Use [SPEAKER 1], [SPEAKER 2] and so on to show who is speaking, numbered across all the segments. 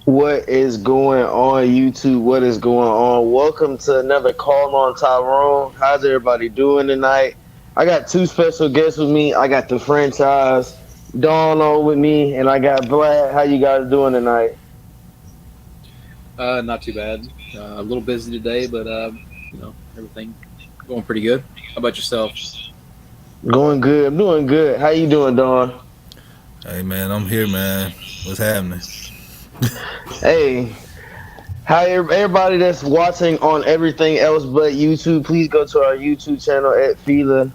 [SPEAKER 1] What is going on, YouTube? What is going on? Welcome to another Call on Tyrone. How's everybody doing tonight? I got two special guests with me. I got the franchise Dawn on with me, and I got Vlad. How you guys doing tonight?
[SPEAKER 2] Not too bad. A little busy today, but everything going pretty good. How about yourself?
[SPEAKER 1] Going good. I'm doing good. How you doing, Dawn?
[SPEAKER 3] Hey man, I'm here, man. What's happening?
[SPEAKER 1] Hey, hi, everybody that's watching on everything else but YouTube. Please go to our YouTube channel at Fila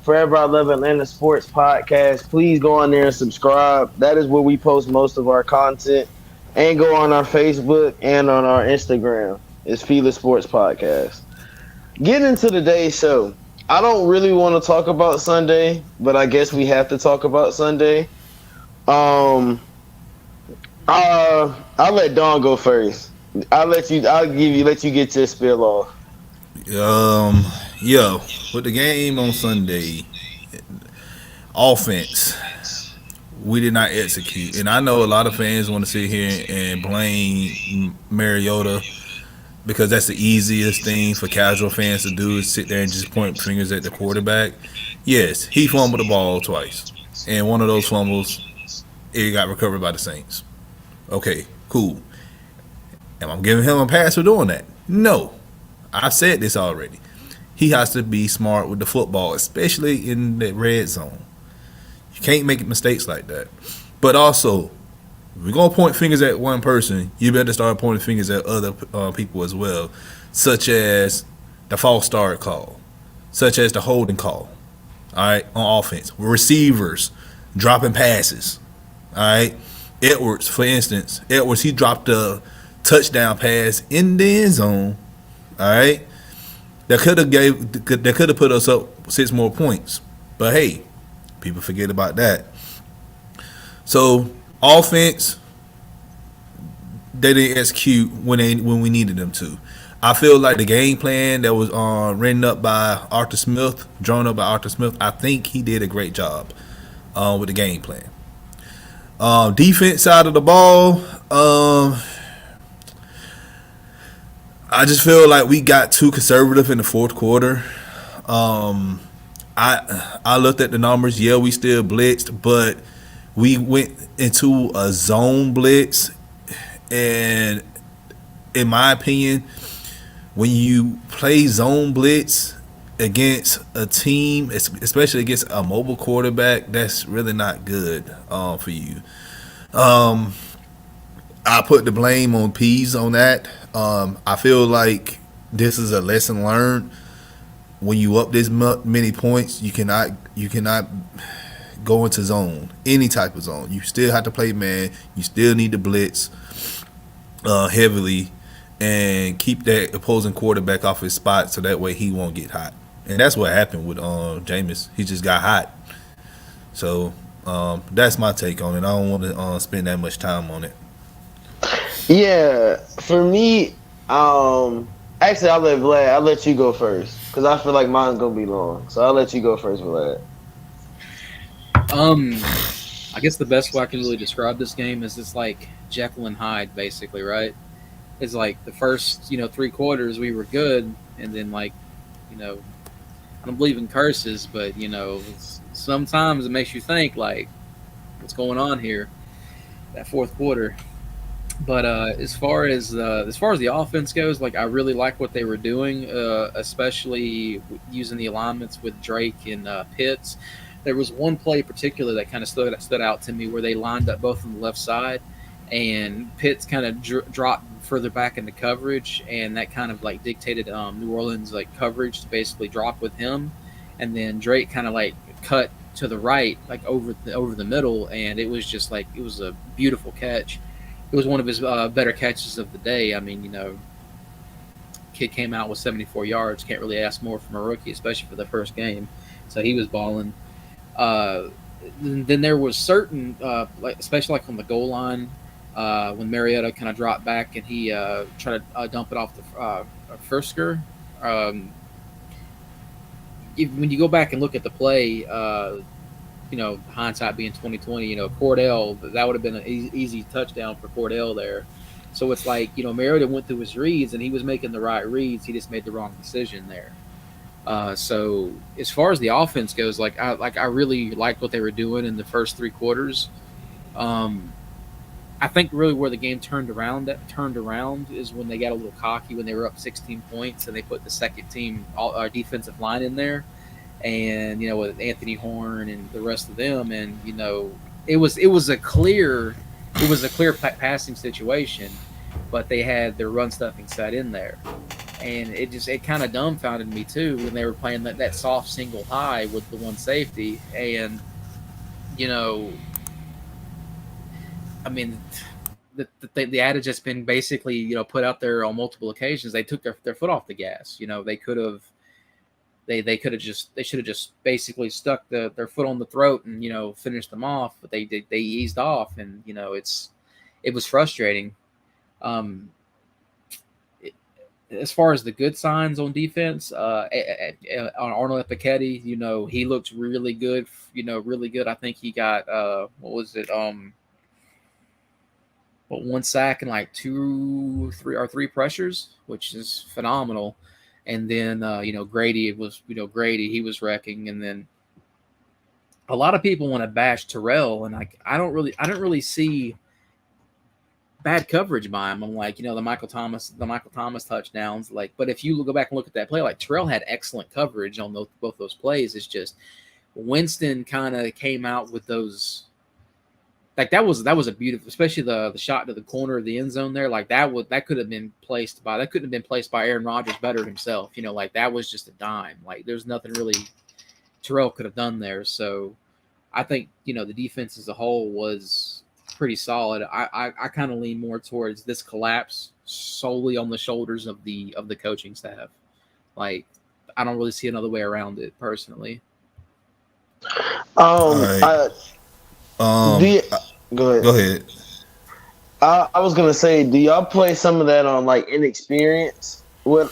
[SPEAKER 1] Forever I Love Atlanta Sports Podcast. Please go on there and subscribe. That is where we post most of our content. And go on our Facebook and on our Instagram. It's Fila Sports Podcast. Get into today's show. I don't really want to talk about Sunday, but I guess we have to talk about Sunday. Um, I'll let Dawn go first. I'll give you let you get your spill off.
[SPEAKER 3] Um, yo, with the game on Sunday, offense, we did not execute, and I know a lot of fans want to sit here and blame Mariota because that's the easiest thing for casual fans to do is sit there and just point fingers at the quarterback. Yes, he fumbled the ball twice, and one of those fumbles it got recovered by the Saints. Okay, cool. Am I giving him a pass for doing that? No. I said this already. He has to be smart with the football, especially in the red zone. You can't make mistakes like that. But also, if we're gonna point fingers at one person, you better start pointing fingers at other people as well, such as the false start call, such as the holding call. All right, on offense, receivers dropping passes. All right, Edwards, for instance, he dropped a touchdown pass in the end zone. All right, that could have put us up 6 more points. But hey, people forget about that. So offense, they didn't execute when we needed them to. I feel like the game plan that was written up by Arthur Smith, drawn up by Arthur Smith, I think he did a great job with the game plan. Defense side of the ball, I just feel like we got too conservative in the fourth quarter. I looked at the numbers. Yeah, we still blitzed, but we went into a zone blitz, and in my opinion, when you play zone blitz against a team, especially against a mobile quarterback, that's really not good for you. I put the blame on Pease on that. I feel like this is a lesson learned. When you up this many points, you cannot go into zone, any type of zone. You still have to play man. You still need to blitz heavily and keep that opposing quarterback off his spot so that way he won't get hot. And that's what happened with Jameis. He just got hot. So that's my take on it. I don't want to spend that much time on it.
[SPEAKER 1] Yeah, for me, actually, I'll let you go first because I feel like mine's gonna be long. So I'll let you go first, Vlad.
[SPEAKER 2] Um, I guess the best way I can really describe this game is it's like Jekyll and Hyde, basically, right? It's like the first, 3 quarters we were good, and then you know, I don't believe in curses, but sometimes it makes you think like, what's going on here? That fourth quarter. But as far as the offense goes, like I really like what they were doing, especially using the alignments with Drake and Pitts. There was one play in particular that kind of stood out to me where they lined up both on the left side, and Pitts kind of dropped further back into coverage, and that kind of like dictated New Orleans like coverage to basically drop with him, and then Drake kind of like cut to the right, like over the middle, and it was just like it was a beautiful catch. It was one of his better catches of the day. I mean, kid came out with 74 yards. Can't really ask more from a rookie, especially for the first game. So he was balling. Uh, then there was certain, like especially like on the goal line, when Mariota kind of dropped back and he tried to dump it off the Frisker. Um, when you go back and look at the play, hindsight being 2020, Cordell, that would have been an easy touchdown for Cordell there. So it's like, Mariota went through his reads and he was making the right reads. He just made the wrong decision there. So as far as the offense goes, I really liked what they were doing in the first 3 quarters. Um, I think really where the game turned around is when they got a little cocky when they were up 16 points and they put the second team defensive line in there, and with Anthony Horn and the rest of them, and it was a clear passing situation, but they had their run stuffing set in there, and it kind of dumbfounded me too when they were playing that soft single high with the one safety, and you know I mean, the adage that's been basically put out there on multiple occasions. They took their foot off the gas. They could have they should have just basically stuck their foot on the throat and finished them off. But they eased off, and it was frustrating. Um, as far as the good signs on defense, on Arnold Epiketti, he looked really good. Really good. I think he got what was it? But one sack and like three pressures, which is phenomenal. And then Grady, he was wrecking, and then a lot of people want to bash Terrell, and I don't really see bad coverage by him. I'm like, the Michael Thomas touchdowns, like, but if you go back and look at that play, like Terrell had excellent coverage on both those plays. It's just Winston kind of came out with those. Like that was a beautiful, especially the shot to the corner of the end zone there. Like that couldn't have been placed by Aaron Rodgers better himself. Like that was just a dime. Like there's nothing really Terrell could have done there. So I think the defense as a whole was pretty solid. I kind of lean more towards this collapse solely on the shoulders of the coaching staff. Like I don't really see another way around it personally.
[SPEAKER 3] All right.
[SPEAKER 1] Do you, go ahead.
[SPEAKER 3] Go ahead.
[SPEAKER 1] I was gonna say, do y'all play some of that on like inexperience with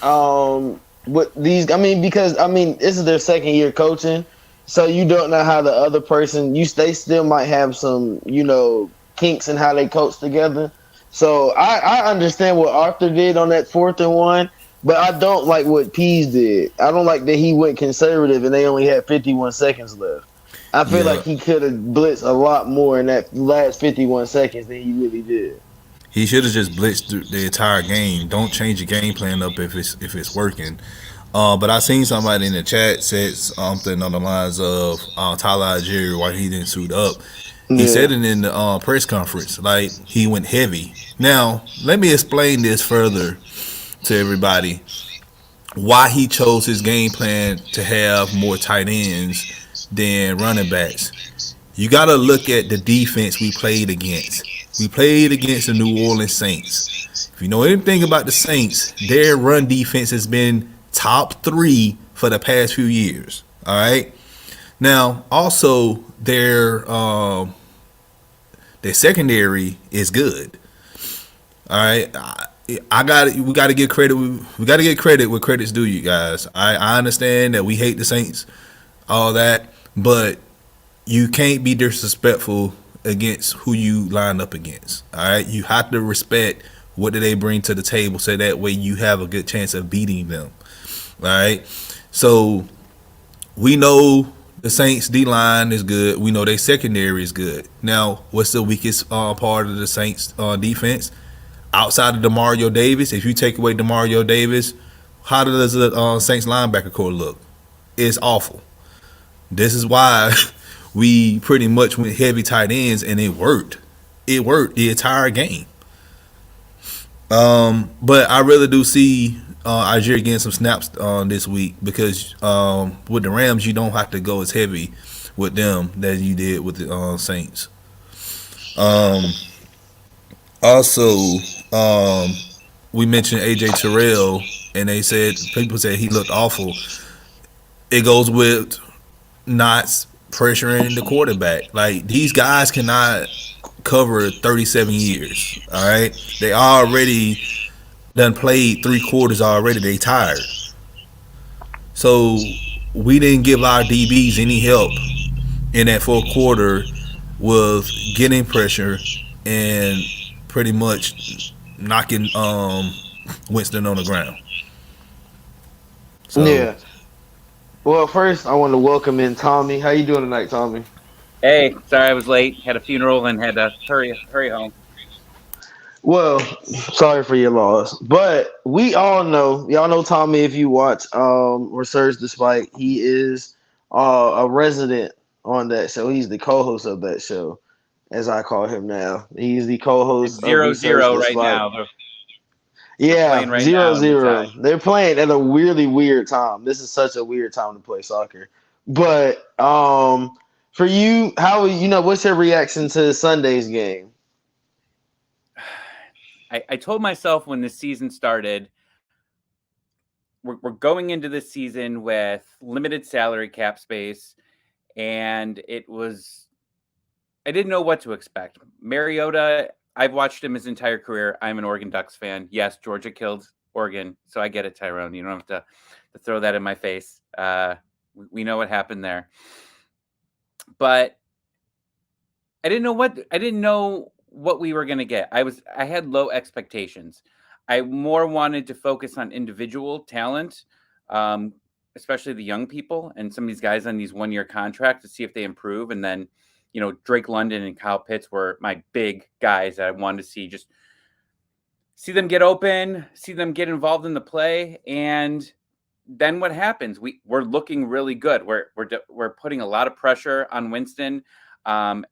[SPEAKER 1] these? I mean, because this is their second year coaching, so you don't know how the other person they still might have some kinks in how they coach together. So I understand what Arthur did on that 4th and 1, but I don't like what Pease did. I don't like that he went conservative and they only had 51 seconds left. I feel like he could have blitzed a lot more in that last 51 seconds than he really did.
[SPEAKER 3] He should have just blitzed the entire game. Don't change your game plan up if it's working. But I seen somebody in the chat said something on the lines of Tyler Algieri why he didn't suit up. He said it in the press conference, like he went heavy. Now, let me explain this further to everybody. Why he chose his game plan to have more tight ends than running backs. You got to look at the defense we played against. We played against the New Orleans Saints. If you know anything about the Saints, their run defense has been top 3 for the past few years. All right. Now, also their secondary is good. All right. We got to get credit. We got to get credit where credit's due, you guys. I understand that we hate the Saints, all that. But you can't be disrespectful against who you line up against. All right, you have to respect what do they bring to the table, so that way you have a good chance of beating them. All right, so we know the Saints D line is good. We know their secondary is good. Now, what's the weakest part of the Saints defense outside of Demario Davis? If you take away Demario Davis, how does the Saints linebacker core look? It's awful. This is why we pretty much went heavy tight ends, and it worked. It worked the entire game. But I really do see Algieri getting some snaps this week because with the Rams, you don't have to go as heavy with them as you did with the Saints. Also, we mentioned AJ Terrell, and people said he looked awful. It goes with not pressuring the quarterback. Like, these guys cannot cover 37 years. All right, they already done played 3 quarters already. They tired. So we didn't give our DBs any help in that 4th quarter with getting pressure and pretty much knocking Winston on the ground. So
[SPEAKER 1] Yeah. Well, first I want to welcome in Tommy. How you doing tonight, Tommy?
[SPEAKER 4] Hey, sorry I was late. Had a funeral and had to hurry home.
[SPEAKER 1] Well, sorry for your loss, but we all know, y'all know Tommy. If you watch Research Despite, he is a resident on that show. He's the co-host of that show, as I call him now. He's the
[SPEAKER 4] It's
[SPEAKER 1] co-host of
[SPEAKER 4] zero
[SPEAKER 1] Research
[SPEAKER 4] zero right
[SPEAKER 1] Despite.
[SPEAKER 4] now. They're playing
[SPEAKER 1] Yeah,
[SPEAKER 4] right
[SPEAKER 1] zero
[SPEAKER 4] now and we're
[SPEAKER 1] zero.
[SPEAKER 4] tied.
[SPEAKER 1] They're playing at a really weird time. This is such a weird time to play soccer. But for you, how what's your reaction to Sunday's game?
[SPEAKER 4] I told myself when this season started, we're going into this season with limited salary cap space, and I didn't know what to expect. Mariota, I've watched him his entire career. I'm an Oregon Ducks fan. Yes, Georgia killed Oregon, so I get it, Tyrone. You don't have to throw that in my face. We know what happened there, but I didn't know what we were going to get. I had low expectations. I more wanted to focus on individual talent, um, especially the young people and some of these guys on these 1 year contracts to see if they improve. And then, Drake London and Kyle Pitts were my big guys that I wanted to just see them get open, see them get involved in the play, and then what happens? We're looking really good. We're putting a lot of pressure on Winston,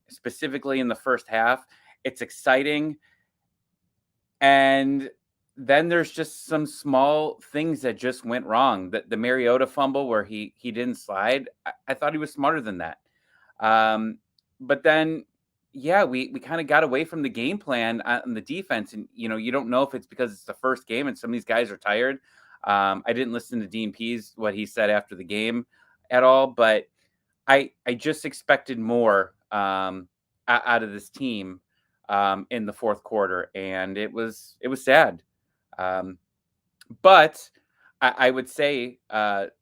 [SPEAKER 4] specifically in the first half. It's exciting, and then there's just some small things that just went wrong. The Mariota fumble where he didn't slide. I thought he was smarter than that. But then, yeah, we kind of got away from the game plan on the defense, and you don't know if it's because it's the first game and some of these guys are tired. I didn't listen to Dean Pease what he said after the game at all, but I just expected more out of this team in the fourth quarter, and it was sad. Um, but I would say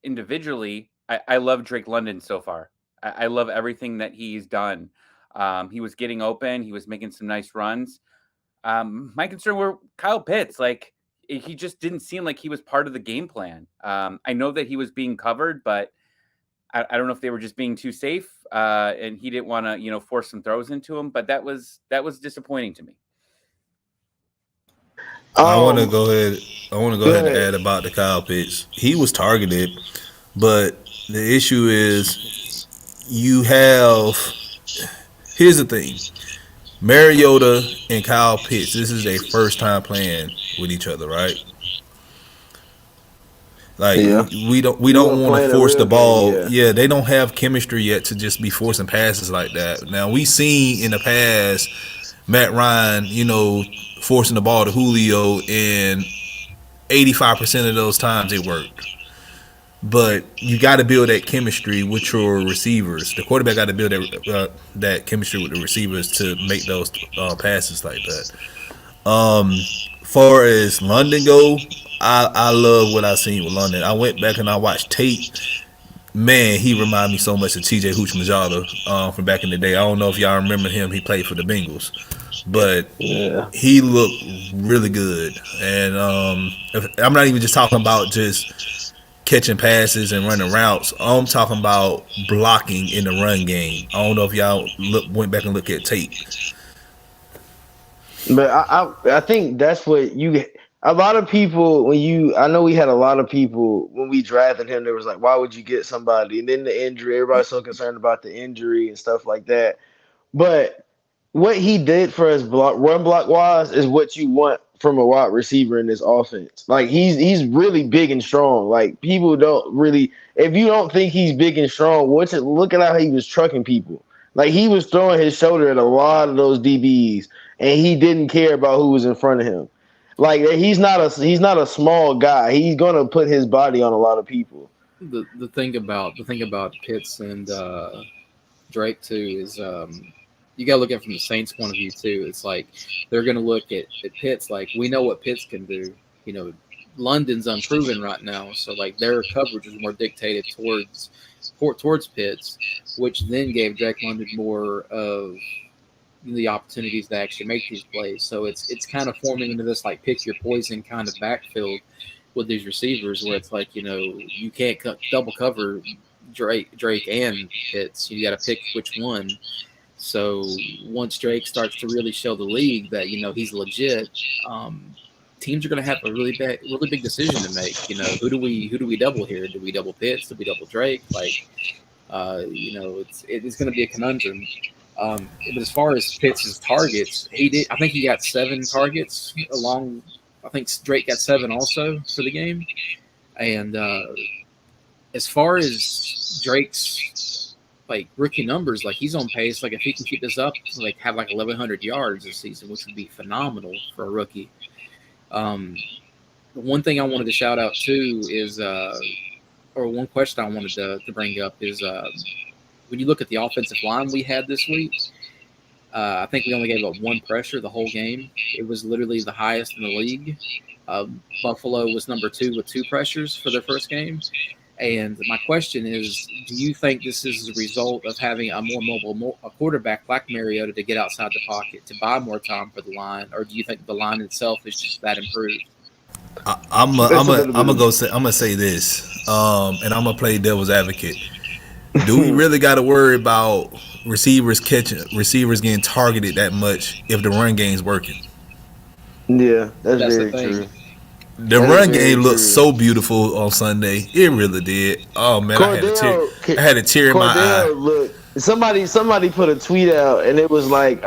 [SPEAKER 4] individually, I love Drake London so far. I love everything that he's done. He was getting open. He was making some nice runs. My concern were Kyle Pitts. Like, he just didn't seem like he was part of the game plan. I know that he was being covered, but I don't know if they were just being too safe, and he didn't want to, force some throws into him. But that was disappointing to me.
[SPEAKER 3] I want to
[SPEAKER 1] Um,
[SPEAKER 3] go ahead. I want to go
[SPEAKER 1] Go
[SPEAKER 3] ahead and
[SPEAKER 1] ahead.
[SPEAKER 3] add about the Kyle Pitts. He was targeted, but the issue is you have. Here's the thing: Mariota and Kyle Pitts. This is their first time playing with each other, right? Like
[SPEAKER 1] Yeah.
[SPEAKER 3] we don't
[SPEAKER 1] Well,
[SPEAKER 3] want to
[SPEAKER 1] playing a
[SPEAKER 3] force the
[SPEAKER 1] real game,
[SPEAKER 3] ball.
[SPEAKER 1] yeah.
[SPEAKER 3] Yeah, they don't have chemistry yet to just be forcing passes like that. Now we seen in the past Matt Ryan, forcing the ball to Julio, and 85% of those times it worked. But you got to build that chemistry with your receivers. The quarterback got to build that chemistry with the receivers to make those passes like that. Far as London go, I love what I seen with London. I went back and I watched tape. Man, he reminded me so much of TJ Houshmandzadeh from back in the day. I don't know if y'all remember him. He played for the Bengals, but
[SPEAKER 1] Yeah.
[SPEAKER 3] he looked really good. And I'm not even just talking about just catching passes and running routes. I'm talking about blocking in the run game. I don't know if y'all went back and looked at tape.
[SPEAKER 1] But I think that's what you. A lot of people when you I know we had a lot of people when we drafted him. There was like, why would you get somebody? And then the injury. Everybody's so concerned about the injury and stuff like that. But what he did for us run block wise is what you want from a wide receiver in this offense. Like he's really big and strong. Like people don't really if you don't think he's big and strong, look at how he was trucking people. Like he was throwing his shoulder at a lot of those DBs and he didn't care about who was in front of him. Like he's not a small guy. He's gonna put his body on a lot of people.
[SPEAKER 2] The thing about Pitts and Drake too is you got to look at it from the Saints' point of view too. It's like they're going to look at Pitts like we know what Pitts can do. You know, London's unproven right now, so like their coverage is more dictated towards Pitts, which then gave Drake London more of the opportunities to actually make these plays. So it's kind of forming into this like pick your poison kind of backfield with these receivers, where it's like you can't double cover Drake and Pitts. You got to pick which one. So once Drake starts to really show the league that he's legit, teams are going to have a really big decision to make. Who do we double here? Do we double Pitts? Do we double Drake? Like, it's going to be a conundrum. But as far as Pitts' targets, he did. I think he got 7 targets along. I think Drake got 7 also for the game. And as far as Drake's like rookie numbers, like he's on pace. Like if he can keep this up, like have like 1,100 yards this season, which would be phenomenal for a rookie. One thing I wanted to shout out too is, or one question I wanted to bring up is, when you look at the offensive line we had this week, I think we only gave up 1 pressure the whole game. It was literally the highest in the league. Buffalo was number 2 with 2 pressures for their first game. And my question is, do you think this is a result of having a more mobile a quarterback like Mariota to get outside the pocket, to buy more time for the line, or do you think the line itself is just that improved?
[SPEAKER 3] I'm gonna say this, and I'm gonna play devil's advocate. Do we really got to worry about receivers getting targeted that much if the run game's working?
[SPEAKER 1] Yeah, that's
[SPEAKER 2] the
[SPEAKER 1] very
[SPEAKER 2] thing.
[SPEAKER 1] true.
[SPEAKER 3] The
[SPEAKER 1] That
[SPEAKER 3] run
[SPEAKER 1] is very
[SPEAKER 3] game looked
[SPEAKER 1] true.
[SPEAKER 3] so beautiful on Sunday. It really did. Oh man, I had a tear in my eye.
[SPEAKER 1] Cordell, look, somebody put a tweet out, and it was like,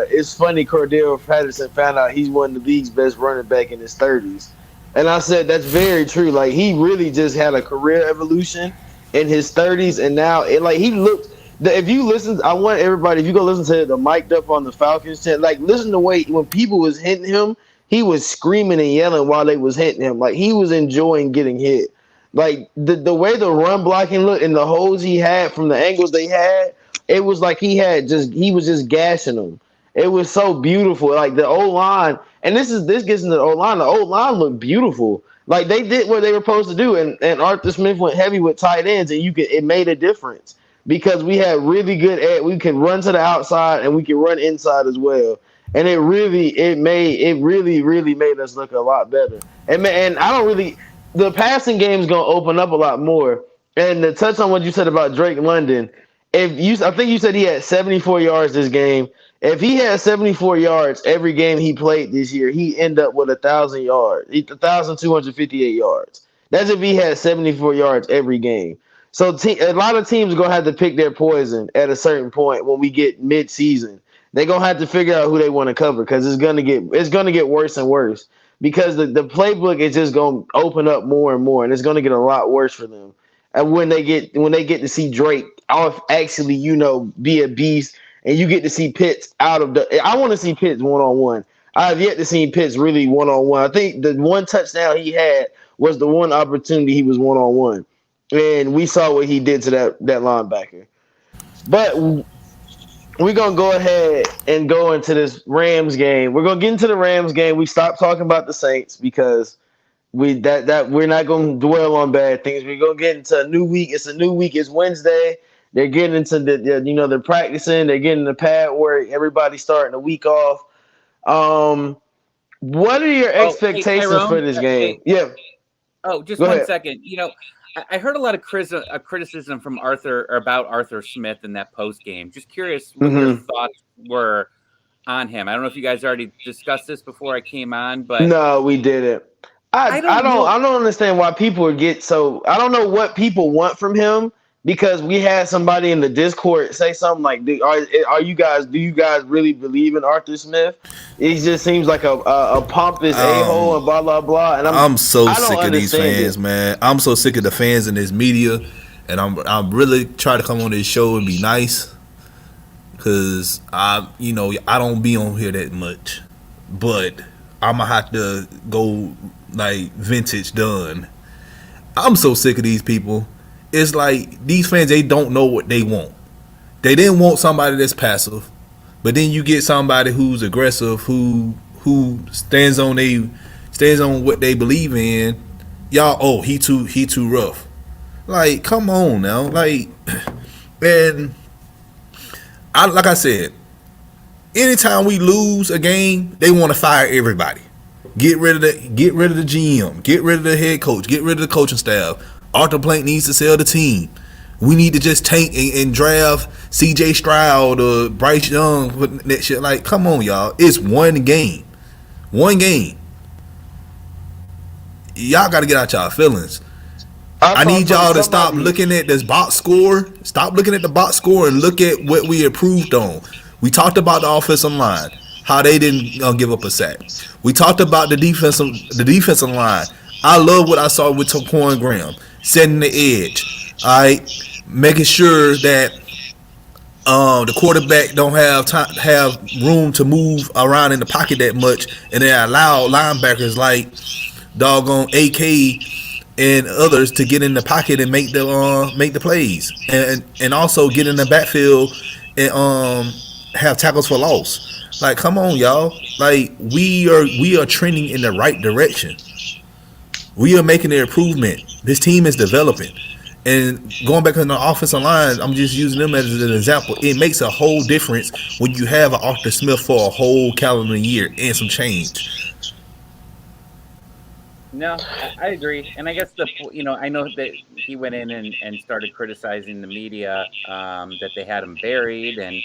[SPEAKER 1] it's funny. Cordell Patterson found out he's one of the league's best running back in his 30s, and I said that's very true. Like he really just had a career evolution in his 30s, and now he looked. If you listen, I want everybody, if you go listen to the mic'd up on the Falcons channel, like listen to the way when people was hitting him, he was screaming and yelling while they was hitting him. Like he was enjoying getting hit. Like the way the run blocking looked and the holes he had from the angles they had, it was like he was just gashing them. It was so beautiful. Like the O line, and this gets into the O line. The O line looked beautiful. Like they did what they were supposed to do, and Arthur Smith went heavy with tight ends, and it made a difference because we had really good we could run to the outside and we could run inside as well. And it really made us look a lot better. And I don't really the passing game is gonna open up a lot more. And to touch on what you said about Drake London, I think you said he had 74 yards this game. If he had 74 yards every game he played this year, he end up with 1,000 yards, 1,258 yards. That's if he had 74 yards every game. So a lot of teams are gonna have to pick their poison at a certain point when we get mid-season. They're gonna have to figure out who they want to cover because it's gonna get worse and worse because the playbook is just gonna open up more and more, and it's gonna get a lot worse for them. And when they get to see Drake actually, be a beast, and you get to see Pitts out of I want to see Pitts 1-on-1. I've yet to see Pitts really 1-on-1. I think the one touchdown he had was the one opportunity he was 1-on-1, and we saw what he did to that linebacker. But we're gonna go ahead and go into this Rams game. We're gonna get into the Rams game. We stopped talking about the Saints because we're not gonna dwell on bad things. We're gonna get into a new week. It's a new week. It's Wednesday. They're getting into they're practicing. They're getting the pad work. Everybody's starting the week off. What are your expectations
[SPEAKER 4] Tyrone,
[SPEAKER 1] for this game? Yeah.
[SPEAKER 4] Oh, just
[SPEAKER 1] Go
[SPEAKER 4] one
[SPEAKER 1] ahead.
[SPEAKER 4] second. I heard a lot of criticism from about Arthur Smith in that post game. Just curious what your thoughts were on him. I don't know if you guys already discussed this before I came on, but
[SPEAKER 1] No, we didn't. I don't understand why people get so. I don't know what people want from him because we had somebody in the Discord say something like, do you guys really believe in Arthur Smith? He just seems like a pompous a-hole and blah blah blah. And
[SPEAKER 3] I'm so
[SPEAKER 1] I don't
[SPEAKER 3] sick of these
[SPEAKER 1] understand
[SPEAKER 3] fans, man. I'm so sick of the fans in this media, and I'm really trying to come on this show and be nice, cause I don't be on here that much, but I'm gonna have to go like vintage done. I'm so sick of these people. It's like these fans, they don't know what they want. They didn't want somebody that's passive, but then you get somebody who's aggressive, who stands on what they believe in. Y'all, he too rough. Like, come on now. Like, and like I said, Anytime we lose a game, they want to fire everybody. Get rid of the GM, get rid of the head coach, get rid of the coaching staff. Arthur Blank needs to sell the team. We need to just tank and draft CJ Stroud or Bryce Young. That shit. Like, come on, y'all. It's one game. One game. Y'all got to get out y'all feelings. I need y'all to stop looking at this box score. Stop looking at the box score and look at what we improved on. We talked about the offensive line, how they didn't give up a sack. We talked about the defensive line. I love what I saw with Taquan Graham setting the edge. All right, making sure that the quarterback don't have room to move around in the pocket that much, and then allow linebackers like doggone AK and others to get in the pocket and make the plays, and also get in the backfield and have tackles for loss. Like, come on, y'all. Like, we are trending in the right direction. We are making an improvement. This team is developing. And going back on the offensive line, I'm just using them as an example. It makes a whole difference when you have an Arthur Smith for a whole calendar year and some change.
[SPEAKER 4] No, I agree, and I guess I know that he went in and started criticizing the media, that they had him buried, and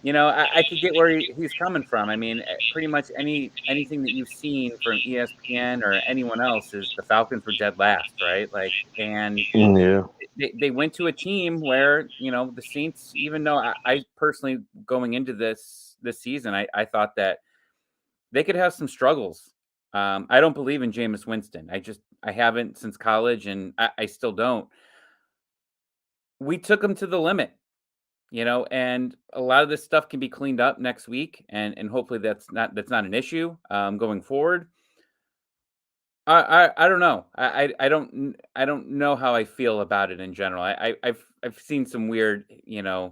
[SPEAKER 4] I could get where he's coming from. I mean, pretty much anything that you've seen from ESPN or anyone else is the Falcons were dead last, right? Like, and
[SPEAKER 1] Yeah.
[SPEAKER 4] they went to a team where the Saints. Even though I personally going into this season, I thought that they could have some struggles. I don't believe in Jameis Winston. I haven't since college, and I still don't. We took them to the limit, and a lot of this stuff can be cleaned up next week, and hopefully that's not an issue going forward. I don't know. I don't know how I feel about it in general. I've seen some weird, I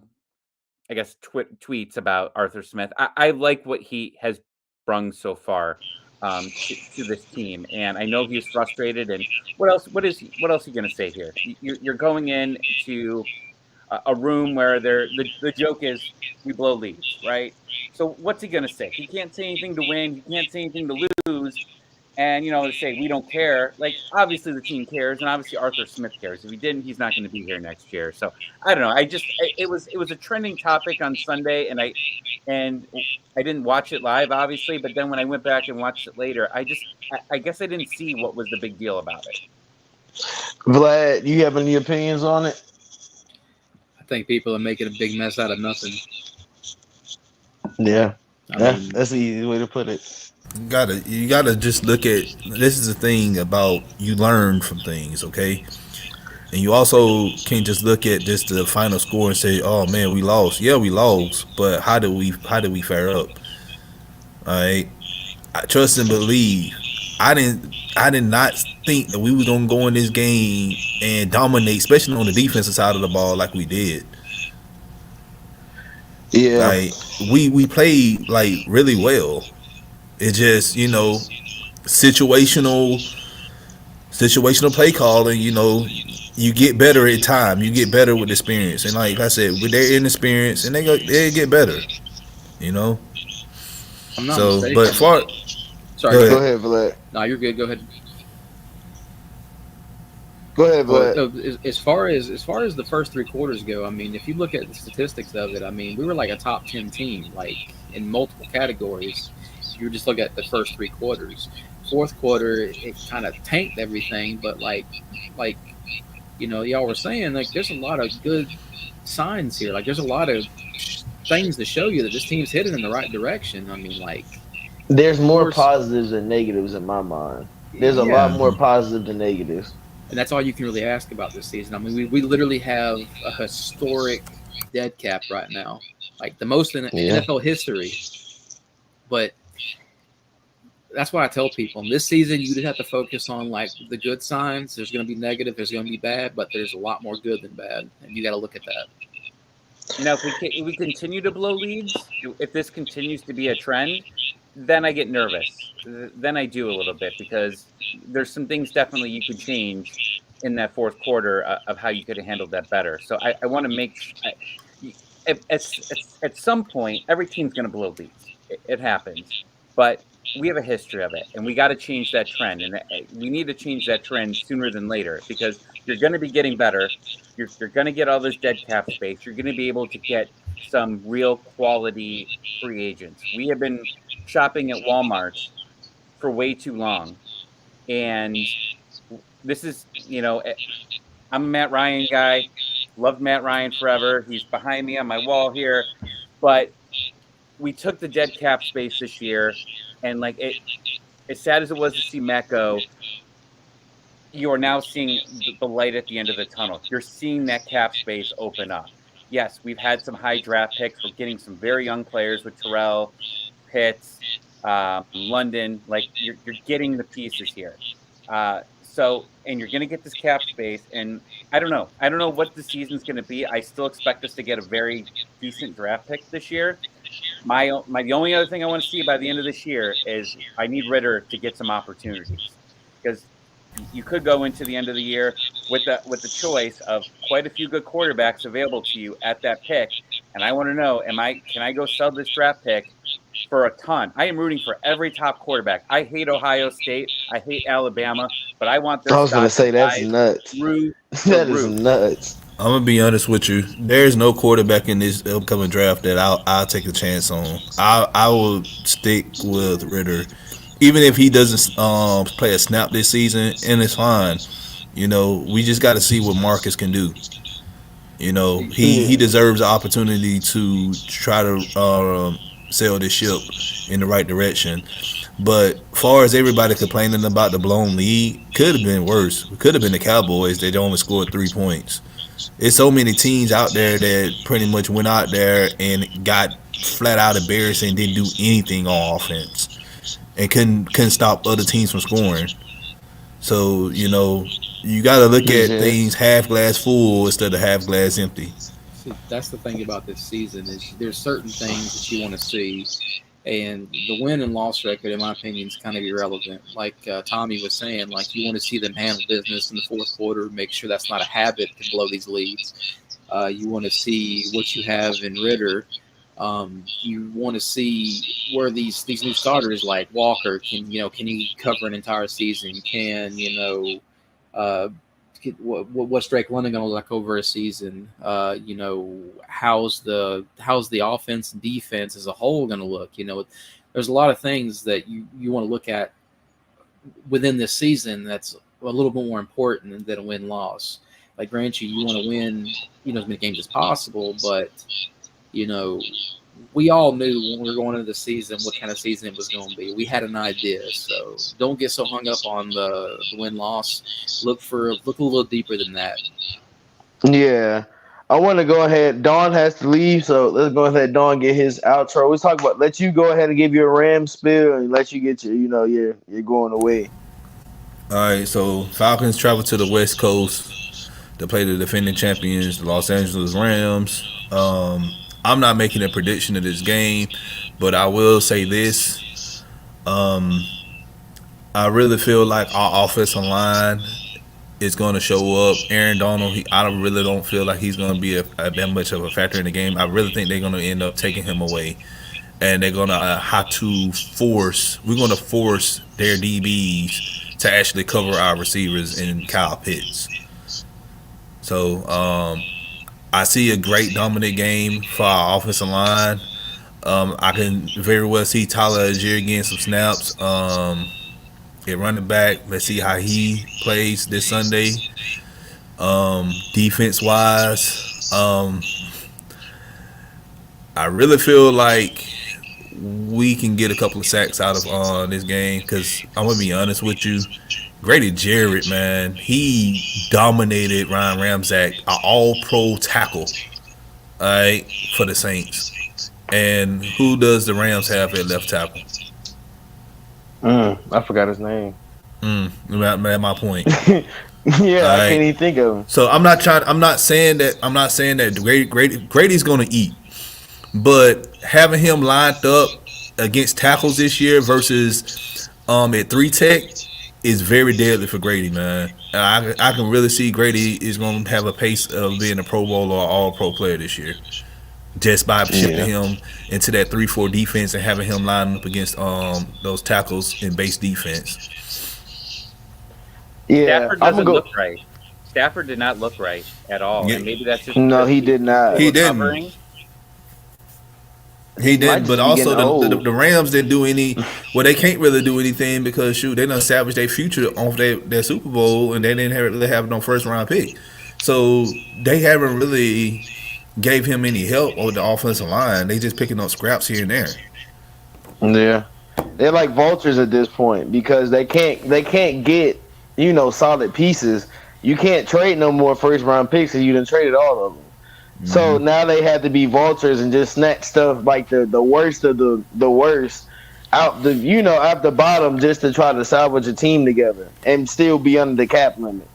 [SPEAKER 4] guess tweets about Arthur Smith. I like what he has brung so far to this team, and I know he's frustrated. And what else? What else are you going to say here? You're going in to a room where the joke is we blow leads, right? So what's he going to say? He can't say anything to win. He can't say anything to lose. And to say we don't care. Like, obviously the team cares, and obviously Arthur Smith cares. If he didn't, he's not going to be here next year. So I don't know. It was a trending topic on Sunday, and I didn't watch it live, obviously. But then when I went back and watched it later, I guess I didn't see what was the big deal about it.
[SPEAKER 1] Vlad, you have any opinions on it?
[SPEAKER 2] I think people are making a big mess out of nothing.
[SPEAKER 1] Yeah,
[SPEAKER 2] I mean,
[SPEAKER 1] that's the easy way to put it.
[SPEAKER 3] You gotta just look at this is the thing about you learn from things, okay? And you also can't just look at just the final score and say, "Oh man, we lost." Yeah, we lost, but how did we fare up? All right, I trust and believe. I did not think that we was gonna go in this game and dominate, especially on the defensive side of the ball, like we did.
[SPEAKER 1] Yeah,
[SPEAKER 3] Like we played like really well. It just situational play calling. You get better at time. You get better with experience, and like I said, with their inexperience, and they get better.
[SPEAKER 2] I'm not
[SPEAKER 3] So,
[SPEAKER 2] mistaken.
[SPEAKER 3] but
[SPEAKER 2] Sorry,
[SPEAKER 1] go ahead, Vlad.
[SPEAKER 2] No, you're good. Go ahead.
[SPEAKER 1] Go ahead, Vlad.
[SPEAKER 2] Well, as far as the first three quarters go, I mean, if you look at the statistics of it, I mean, we were like a top 10 team, like in multiple categories. If you just look at the first three quarters, fourth quarter it kind of tanked everything, but like y'all were saying, like there's a lot of good signs here. Like there's a lot of things to show you that this team's headed in the right direction. I mean, like
[SPEAKER 1] There's more positives than negatives in my mind. There's a lot more positive than negatives.
[SPEAKER 2] And that's all you can really ask about this season. I mean, we literally have a historic dead cap right now, like the most in NFL history. But that's why I tell people this season you just have to focus on like the good signs. There's going to be negative, there's going to be bad, but there's a lot more good than bad, and you got to look at that.
[SPEAKER 4] Now, if we continue to blow leads, if this continues to be a trend, then I get nervous. Then I do a little bit because there's some things definitely you could change in that fourth quarter of how you could have handled that better. So I want to make at some point, every team's going to blow leads. It happens, but we have a history of it, and we got to change that trend. And we need to change that trend sooner than later because you're going to be getting better. You're going to get all this dead cap space. You're going to be able to get some real quality free agents. We have been shopping at Walmart for way too long, and this is, I'm a Matt Ryan guy. Loved Matt Ryan forever. He's behind me on my wall here. But we took the dead cap space this year, and like as sad as it was to see Matt go, you are now seeing the light at the end of the tunnel. You're seeing that cap space open up. Yes, we've had some high draft picks. We're getting some very young players with Terrell, Pitts, London. Like you're getting the pieces here. And you're going to get this cap space, and I don't know. I don't know what the season's going to be. I still expect us to get a very decent draft pick this year. The only other thing I want to see by the end of this year is I need Ritter to get some opportunities because you could go into the end of the year with the choice of quite a few good quarterbacks available to you at that pick, and I want to know, can I go sell this draft pick for a ton? I am rooting for every top quarterback. I hate Ohio State. I hate Alabama, but I want their
[SPEAKER 1] I was gonna
[SPEAKER 4] stock to
[SPEAKER 1] say that's
[SPEAKER 4] rise
[SPEAKER 1] nuts.
[SPEAKER 4] through the
[SPEAKER 1] That is
[SPEAKER 4] roof.
[SPEAKER 1] nuts.
[SPEAKER 3] I'm gonna be honest with you. There's no quarterback in this upcoming draft that I'll take a chance on. I will stick with Ritter, even if he doesn't play a snap this season, and it's fine. We just got to see what Marcus can do. He
[SPEAKER 1] Yeah.
[SPEAKER 3] deserves the opportunity to try to sail this ship in the right direction. But far as everybody complaining about the blown lead, could have been worse. It could have been the Cowboys. They only scored 3 points. There's so many teams out there that pretty much went out there and got flat out embarrassed and didn't do anything on offense and couldn't stop other teams from scoring. So you got to look at
[SPEAKER 1] Yeah.
[SPEAKER 3] things half glass full instead of half glass empty.
[SPEAKER 2] See, that's the thing about this season is there's certain things that you want to see, and the win and loss record, in my opinion, is kind of irrelevant. Like Tommy was saying, like you want to see them handle business in the fourth quarter, make sure that's not a habit to blow these leads. You want to see what you have in Ritter. You want to see where these new starters like Walker can he cover an entire season? Can uh, what's Drake London going to look like over a season? How's the offense and defense as a whole going to look? There's a lot of things that you want to look at within this season that's a little bit more important than a win loss. Like grant you want to win as many games as possible, but you know we all knew when we were going into the season what kind of season it was going to be. We had an idea, so don't get so hung up on the win loss. Look a little deeper than that.
[SPEAKER 1] Yeah. I want to go ahead. Don has to leave, so let's go ahead. Don get his outro. Let's talk about. Let you go ahead and give your Ram spill and let you get you're going away.
[SPEAKER 3] All right, so Falcons travel to the West Coast to play the defending champions, the Los Angeles Rams. I'm not making a prediction of this game, but I will say this. I really feel like our offensive line is going to show up. Aaron Donald, I really don't feel like he's going to be that much of a factor in the game. I really think they're going to end up taking him away, and they're going to have to force. We're going to force their DBs to actually cover our receivers and Kyle Pitts. So I see a great dominant game for our offensive line. I can very well see Tyler Algier getting some snaps. At running back, let's see how he plays this Sunday. Defense wise, I really feel like we can get a couple of sacks out of this game because I'm gonna be honest with you. Grady Jarrett, man, he dominated Ryan Ramczyk, an all-pro tackle, all right, for the Saints. And who does the Rams have at left tackle?
[SPEAKER 1] I forgot his name.
[SPEAKER 3] At my point.
[SPEAKER 1] Yeah,
[SPEAKER 3] All
[SPEAKER 1] I
[SPEAKER 3] right.
[SPEAKER 1] can't even think of him.
[SPEAKER 3] So I'm not saying that Grady's going to eat, but having him lined up against tackles this year versus at 3 tech is very deadly for Grady, man. I can really see Grady is going to have a pace of being a Pro Bowl or All Pro player this year. just by shifting
[SPEAKER 1] Yeah.
[SPEAKER 3] him into that 3-4 defense and having him line up against those tackles in base defense.
[SPEAKER 1] Yeah.
[SPEAKER 4] Stafford
[SPEAKER 1] I'm gonna
[SPEAKER 4] doesn't
[SPEAKER 1] go.
[SPEAKER 4] look right. Stafford did not look right at all,
[SPEAKER 3] Yeah,
[SPEAKER 4] and maybe that's just
[SPEAKER 1] No,
[SPEAKER 4] because
[SPEAKER 1] he
[SPEAKER 4] we
[SPEAKER 1] did not.
[SPEAKER 3] he
[SPEAKER 4] were
[SPEAKER 3] didn't.
[SPEAKER 4] covering.
[SPEAKER 3] He
[SPEAKER 1] He might
[SPEAKER 3] didn't, but
[SPEAKER 1] just be getting
[SPEAKER 3] also
[SPEAKER 1] old.
[SPEAKER 3] the Rams didn't do any. Well, they can't really do anything because shoot, they done salvaged their future off their Super Bowl, and they didn't really have no first round pick, so they haven't really gave him any help with the offensive line. They just picking up scraps here and there.
[SPEAKER 1] Yeah. They're like vultures at this point because they can't get solid pieces. You can't trade no more first round picks because you done traded all of them. So now they have to be vultures and just snatch stuff like the worst of the worst out out the bottom just to try to salvage a team together and still be under the cap limit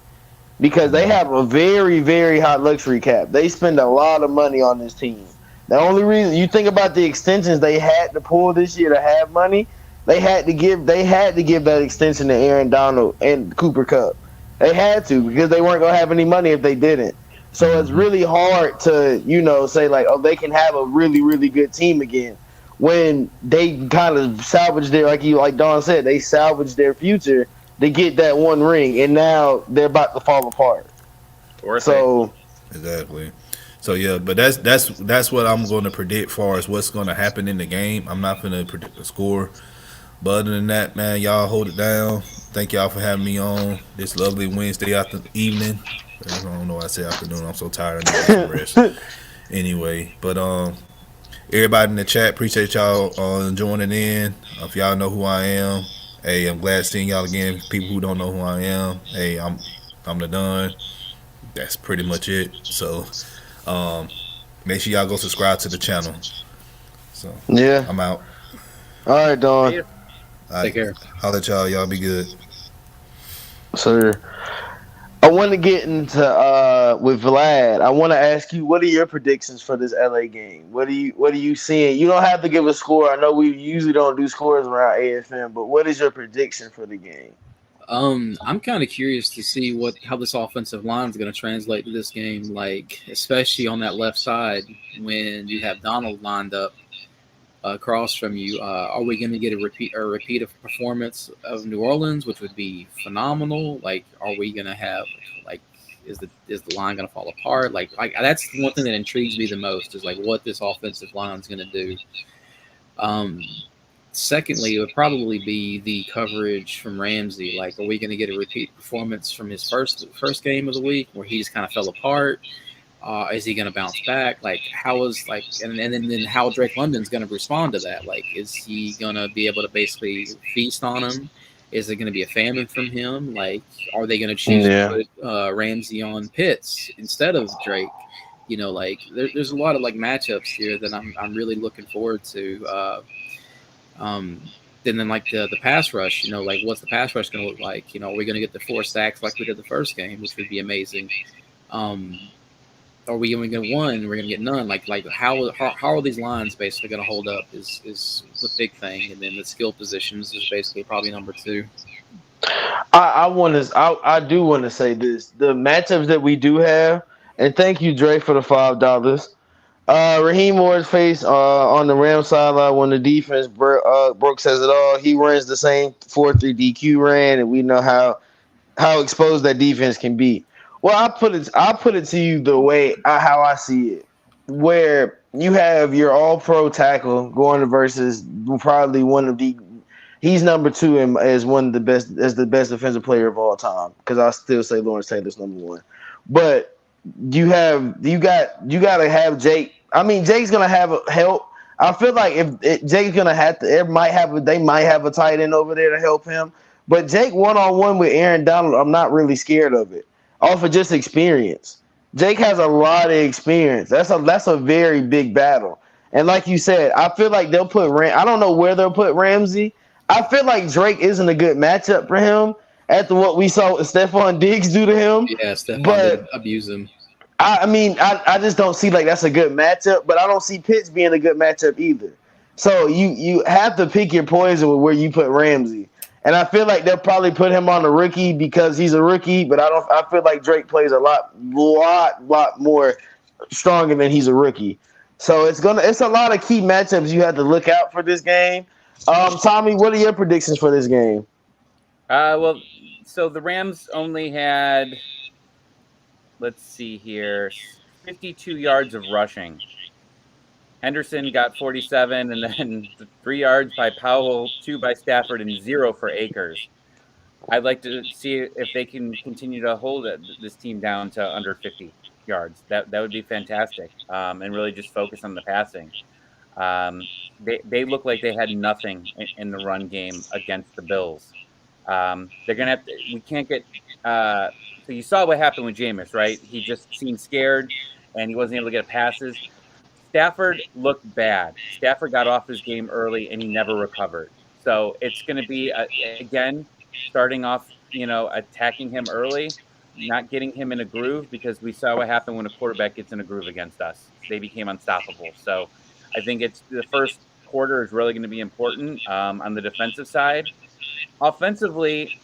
[SPEAKER 1] because they have a very very high luxury cap. They spend a lot of money on this team. The only reason you think about the extensions they had to pull this year to have money, they had to give that extension to Aaron Donald and Cooper Cup. They had to because they weren't gonna have any money if they didn't. So it's really hard to say like, oh, they can have a really really good team again when they kind of salvaged their like Don said, they salvaged their future to get that one ring, and now they're about to fall apart.
[SPEAKER 4] Worth it.
[SPEAKER 1] So
[SPEAKER 3] Exactly. So yeah, but that's what I'm going to predict far as what's going to happen in the game. I'm not going to predict the score, but other than that, man, y'all hold it down. Thank y'all for having me on this lovely Wednesday after evening. I don't know why I say afternoon. I'm so tired. I need to get some rest. Anyway, but everybody in the chat, appreciate y'all joining in. If y'all know who I am, hey, I'm glad seeing y'all again. People who don't know who I am, hey, I'm the Don. That's pretty much it. So make sure y'all go subscribe to the channel. So
[SPEAKER 1] yeah,
[SPEAKER 3] I'm out.
[SPEAKER 1] all right, Don.
[SPEAKER 4] Yeah.
[SPEAKER 3] All
[SPEAKER 2] Take
[SPEAKER 3] right,
[SPEAKER 2] care.
[SPEAKER 3] holla at y'all. Y'all be good.
[SPEAKER 1] So I want to get into with Vlad. I want to ask you, what are your predictions for this LA game? What are you seeing? You don't have to give a score. I know we usually don't do scores around AFM, but what is your prediction for the game?
[SPEAKER 2] I'm kind of curious to see how this offensive line is going to translate to this game, like especially on that left side when you have Donald lined up across from you. Are we going to get a repeat of performance of New Orleans, which would be phenomenal? Like, are we going to have like is the line going to fall apart? Like that's one thing that intrigues me the most is like what this offensive line is going to do. Um, Secondly, it would probably be the coverage from Ramsey. Like, are we going to get a repeat performance from his first game of the week where he just kind of fell apart? Is he going to bounce back? Like, how is like, and then how Drake London's going to respond to that? Like, is he going to be able to basically feast on him? Is it going to be a famine from him? Like, are they going to choose to
[SPEAKER 1] Yeah,
[SPEAKER 2] put Ramsey on Pitts instead of Drake? Like there's a lot of like matchups here that I'm really looking forward to. Um, and then like the pass rush, like what's the pass rush going to look like? Are we going to get the 4 sacks like we did the first game, which would be amazing? Um, are we only going to get one? We're going to get none. Like how are these lines basically going to hold up is the big thing, and then the skill positions is basically probably number two.
[SPEAKER 1] I do want to say this: the matchups that we do have, and thank you, Dre, for the $5. Raheem Moore's face on the Rams sideline when the defense Brooke says it all. He runs the same 4-3 DQ ran, and we know how exposed that defense can be. Well, I put it to you the way how I see it, where you have your All Pro tackle going to versus probably one of the he's number two as one of the best as the best defensive player of all time because I still say Lawrence Taylor's number one, but you gotta have Jake. I mean, Jake's gonna have help. I feel like Jake's gonna have to, they might have a tight end over there to help him. But Jake 1-on-1 with Aaron Donald, I'm not really scared of it. Off of just experience, Jake has a lot of experience. That's a very big battle. And like you said, I feel like they'll put I don't know where they'll put Ramsey. I feel like Drake isn't a good matchup for him after what we saw Stephon Diggs do to him.
[SPEAKER 2] Yeah, Stephon did
[SPEAKER 1] But
[SPEAKER 2] abuse him.
[SPEAKER 1] I just don't see like that's a good matchup, but I don't see Pitts being a good matchup either. So you have to pick your poison with where you put Ramsey. And I feel like they'll probably put him on the rookie because he's a rookie, but I feel like Drake plays a lot more stronger than he's a rookie. So it's a lot of key matchups you have to look out for this game. Tommy, what are your predictions for this game?
[SPEAKER 4] Well, so the Rams only had, let's see here, 52 yards of rushing. Henderson got 47, and then 3 yards by Powell, 2 by Stafford, and 0 for Akers. I'd like to see if they can continue to hold this team down to under 50 yards. That would be fantastic, and really just focus on the passing. They look like they had nothing in the run game against the Bills. They're gonna have to. We can't get. So you saw what happened with Jameis, right? He just seemed scared, and he wasn't able to get passes. Stafford looked bad. Stafford got off his game early, and he never recovered. So it's going to be again starting off, attacking him early, not getting him in a groove, because we saw what happened when a quarterback gets in a groove against us. They became unstoppable. So I think it's the first quarter is really going to be important on the defensive side. Offensively,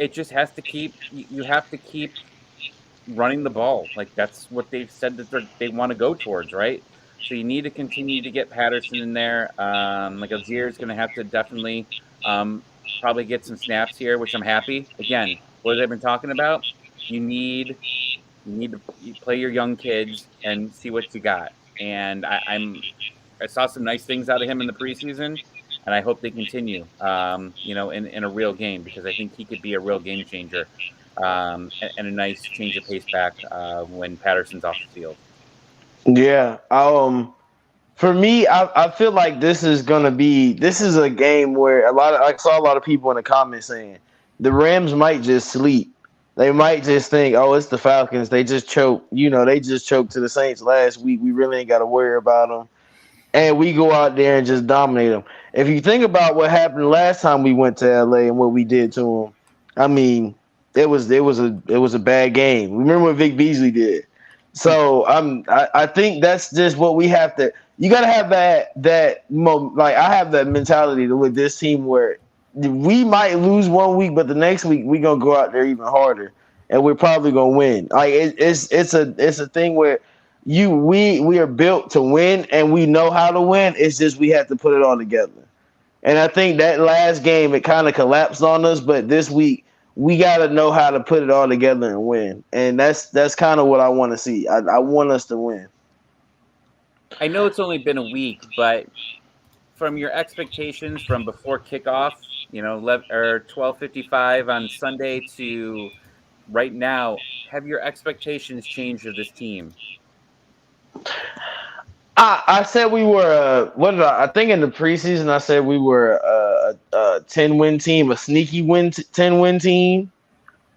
[SPEAKER 4] it just has to keep. You have to keep running the ball. Like that's what they've said that they want to go towards, right? So you need to continue to get Patterson in there. Like Algier is going to have to definitely probably get some snaps here, which I'm happy. Again, what I've been talking about, you need to play your young kids and see what you got. And I saw some nice things out of him in the preseason, and I hope they continue. In a real game, because I think he could be a real game changer. And a nice change of pace back when Patterson's off the field.
[SPEAKER 1] Yeah. For me, I feel like this is a game where I saw a lot of people in the comments saying the Rams might just sleep. They might just think, oh, it's the Falcons. They just choked. They just choked to the Saints last week. We really ain't got to worry about them. And we go out there and just dominate them. If you think about what happened last time we went to LA and what we did to them, I mean, it was a bad game. Remember what Vic Beasley did. So I think that's just what we have to. You got to have like I have that mentality with this team where we might lose one week, but the next week we gonna go out there even harder, and we're probably gonna win. Like it's a thing where we are built to win, and we know how to win. It's just we have to put it all together. And I think that last game it kind of collapsed on us, but this week we got to know how to put it all together and win. And that's kind of what I want to see. I want us to win.
[SPEAKER 4] I know it's only been a week, but from your expectations from before kickoff, 12:55 on Sunday to right now, have your expectations changed of this team?
[SPEAKER 1] I said we were what did I think in the preseason I said we were a 10-win team, a sneaky 10-win team,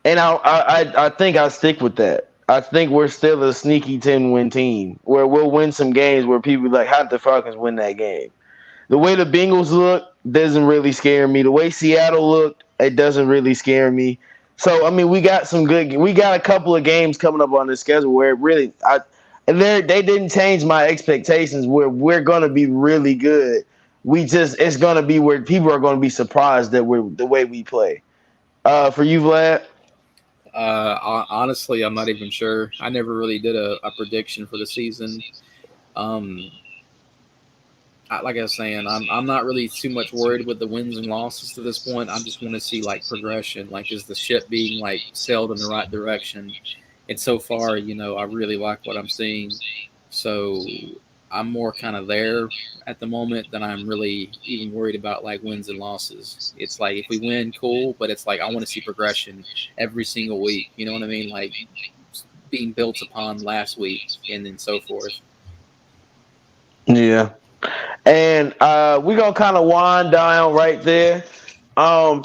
[SPEAKER 1] and I think I stick with that. I think we're still a sneaky 10-win team where we'll win some games where people be like, how did the Falcons win that game? The way the Bengals look doesn't really scare me. The way Seattle looked, it doesn't really scare me. So I mean, we got a couple of games coming up on the schedule where it really they didn't change my expectations where we're gonna be really good. It's gonna be where people are gonna be surprised that we're the way we play. For you, Vlad.
[SPEAKER 2] Honestly, I'm not even sure. I never really did a prediction for the season. Like I was saying, I'm not really too much worried with the wins and losses to this point. I just want to see like progression, like is the ship being like sailed in the right direction. And so far, I really like what I'm seeing. So I'm more kind of there at the moment than I'm really even worried about like wins and losses. It's like if we win, cool, but it's like I want to see progression every single week. You know what I mean? Like being built upon last week and then so forth.
[SPEAKER 1] Yeah. And we're gonna kind of wind down right there.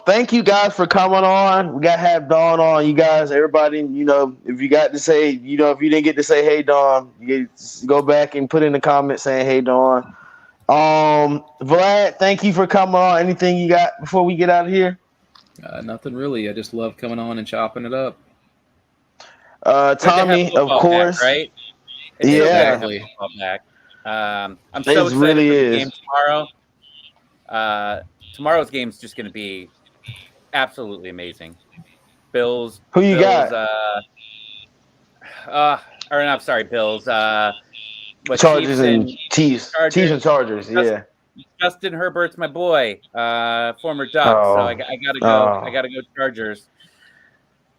[SPEAKER 1] Thank you guys for coming on. We got to have Dawn on. You guys, everybody, if you got to say, if you didn't get to say hey Dawn, you go back and put in the comments saying hey Dawn. Vlad, thank you for coming on. Anything you got before we get out of here?
[SPEAKER 2] Nothing really. I just love coming on and chopping it up.
[SPEAKER 1] Tommy, of course.
[SPEAKER 4] Back, right?
[SPEAKER 1] It's
[SPEAKER 2] exactly.
[SPEAKER 4] I'm so excited
[SPEAKER 1] really
[SPEAKER 4] for the
[SPEAKER 1] is.
[SPEAKER 4] game tomorrow. Tomorrow's game is just going to be absolutely amazing. Bills.
[SPEAKER 1] Who you
[SPEAKER 4] Bills,
[SPEAKER 1] got?
[SPEAKER 4] I'm sorry, Bills. what
[SPEAKER 1] Chargers
[SPEAKER 4] Chiefs
[SPEAKER 1] and
[SPEAKER 4] and
[SPEAKER 1] Chiefs. Chiefs
[SPEAKER 4] Chargers.
[SPEAKER 1] and Chargers.
[SPEAKER 4] Just,
[SPEAKER 1] Yeah.
[SPEAKER 4] Justin Herbert's my boy, former Duck. So I
[SPEAKER 1] Oh.
[SPEAKER 4] gotta go. I
[SPEAKER 1] Oh.
[SPEAKER 4] gotta go Chargers.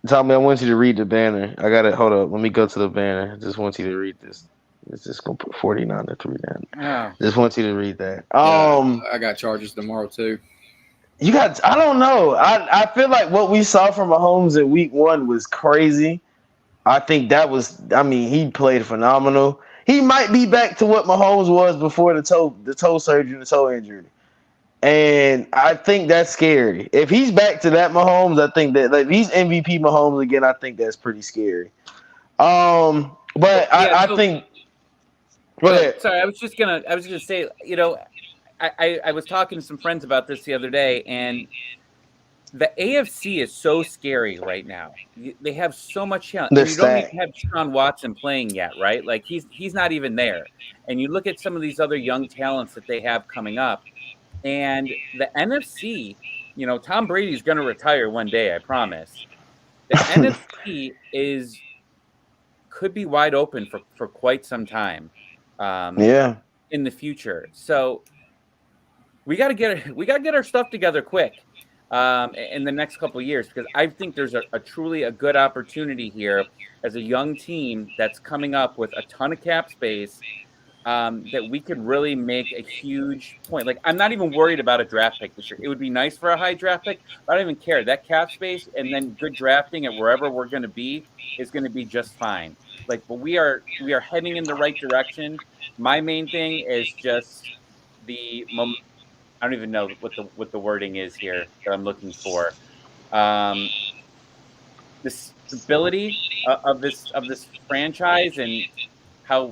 [SPEAKER 1] Tommy, I want you to read the banner. I got it. Hold up. Let me go to the banner. I just want you to read this. It's just gonna put 49-3 down.
[SPEAKER 4] Oh,
[SPEAKER 1] Just want you to read that.
[SPEAKER 2] Yeah, I got Chargers tomorrow too.
[SPEAKER 1] You got. I don't know. I feel like what we saw from Mahomes in Week 1 was crazy. I think that was. I mean, he played phenomenal. He might be back to what Mahomes was before the toe surgery, the toe injury. And I think that's scary. If he's back to that Mahomes, I think that like he's MVP Mahomes again. I think that's pretty scary. But
[SPEAKER 4] yeah.
[SPEAKER 1] I
[SPEAKER 4] So,
[SPEAKER 1] think. Go
[SPEAKER 4] go ahead.
[SPEAKER 1] ahead.
[SPEAKER 4] Sorry, I was just gonna say, I was talking to some friends about this the other day, and the AFC is so scary right now. They have so much talent,
[SPEAKER 1] The
[SPEAKER 4] and you don't
[SPEAKER 1] stack.
[SPEAKER 4] even have Deshaun Watson playing yet, right? Like he's not even there. And you look at some of these other young talents that they have coming up, and the NFC. Tom Brady's going to retire one day, I promise. The NFC could be wide open for quite some time
[SPEAKER 1] Yeah.
[SPEAKER 4] in the future. So we got to get our stuff together quick in the next couple of years, because I think there's a truly a good opportunity here as a young team that's coming up with a ton of cap space, that we could really make a huge point. Like, I'm not even worried about a draft pick this year. It would be nice for a high draft pick, but I don't even care. That cap space and then good drafting at wherever we're going to be is going to be just fine. Like, but we are heading in the right direction. My main thing is just I don't even know what the wording is here that I'm looking for. The stability of this franchise, and how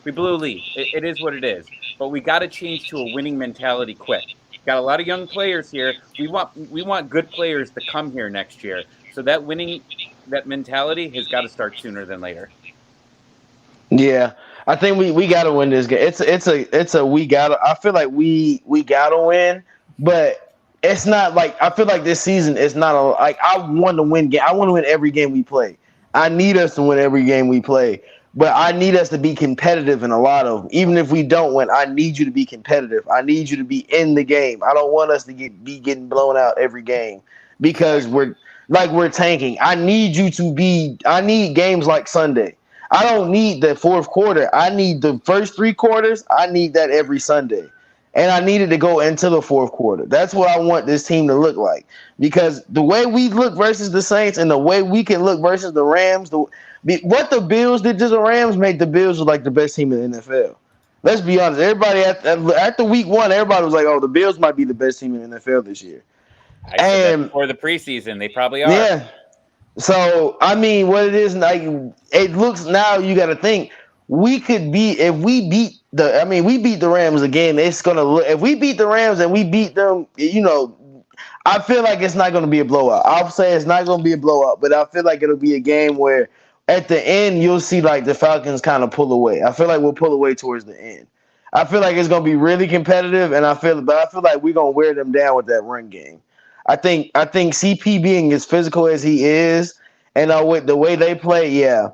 [SPEAKER 4] we blew a lead. It is what it is. But we got to change to a winning mentality quick. Got a lot of young players here. We want good players to come here next year. So that mentality has got to start sooner than later.
[SPEAKER 1] Yeah, I think we gotta win this game. It's a we gotta. I feel like we gotta win, but it's not like I feel like this season is not a like I want to win game. I want to win every game we play. I need us to win every game we play, but I need us to be competitive in a lot of them. Even if we don't win, I need you to be competitive. I need you to be in the game. I don't want us to be getting blown out every game because we're tanking. I need you to be. I need games like Sunday. I don't need the fourth quarter. I need the first 3 quarters. I need that every Sunday. And I needed to go into the fourth quarter. That's what I want this team to look like. Because the way we look versus the Saints and the way we can look versus the Rams, what the Bills did to the Rams made the Bills look like the best team in the NFL. Let's be honest. Everybody after week 1, everybody was like, oh, the Bills might be the best team in the NFL this year.
[SPEAKER 4] I said that before the preseason. They probably are.
[SPEAKER 1] Yeah. So I mean, what it is like, it looks now. You got to think we could be if we beat the. I mean, we beat the Rams again. It's gonna look if we beat the Rams and we beat them. I feel like it's not gonna be a blowout. I'll say it's not gonna be a blowout, but I feel like it'll be a game where at the end you'll see like the Falcons kind of pull away. I feel like we'll pull away towards the end. I feel like it's gonna be really competitive, and I feel like we're gonna wear them down with that run game. I think CP being as physical as he is, and with the way they play, yeah.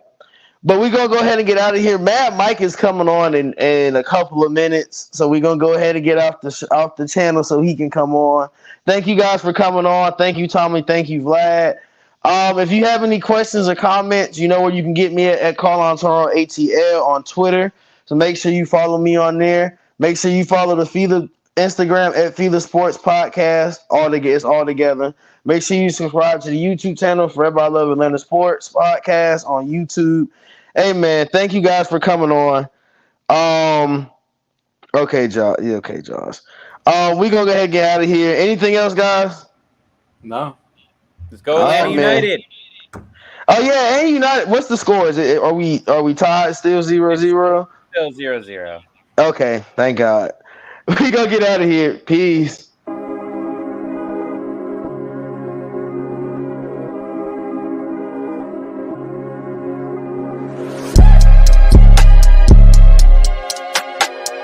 [SPEAKER 1] But we're gonna go ahead and get out of here. Mad Mike is coming on in a couple of minutes, so we're gonna go ahead and get off the channel so he can come on. Thank you guys for coming on. Thank you, Tommy. Thank you, Vlad. If you have any questions or comments, you know where you can get me at Call on Tyrone ATL on Twitter. So make sure you follow me on there. Make sure you follow the Feeder Instagram at Feeder Sports Podcast. It's all together. Make sure you subscribe to the YouTube channel Forever I Love Atlanta Sports Podcast on YouTube. Hey man, thank you guys for coming on. Okay, Josh. Yeah, okay, Josh. We gonna go ahead and get out of here. Anything else, guys?
[SPEAKER 2] No.
[SPEAKER 4] Let's go Atlanta United.
[SPEAKER 1] Oh yeah, and United. What's the score? Are we tied still 0-0?
[SPEAKER 4] Still 0-0.
[SPEAKER 1] Okay, thank God. We gonna get out of here. Peace.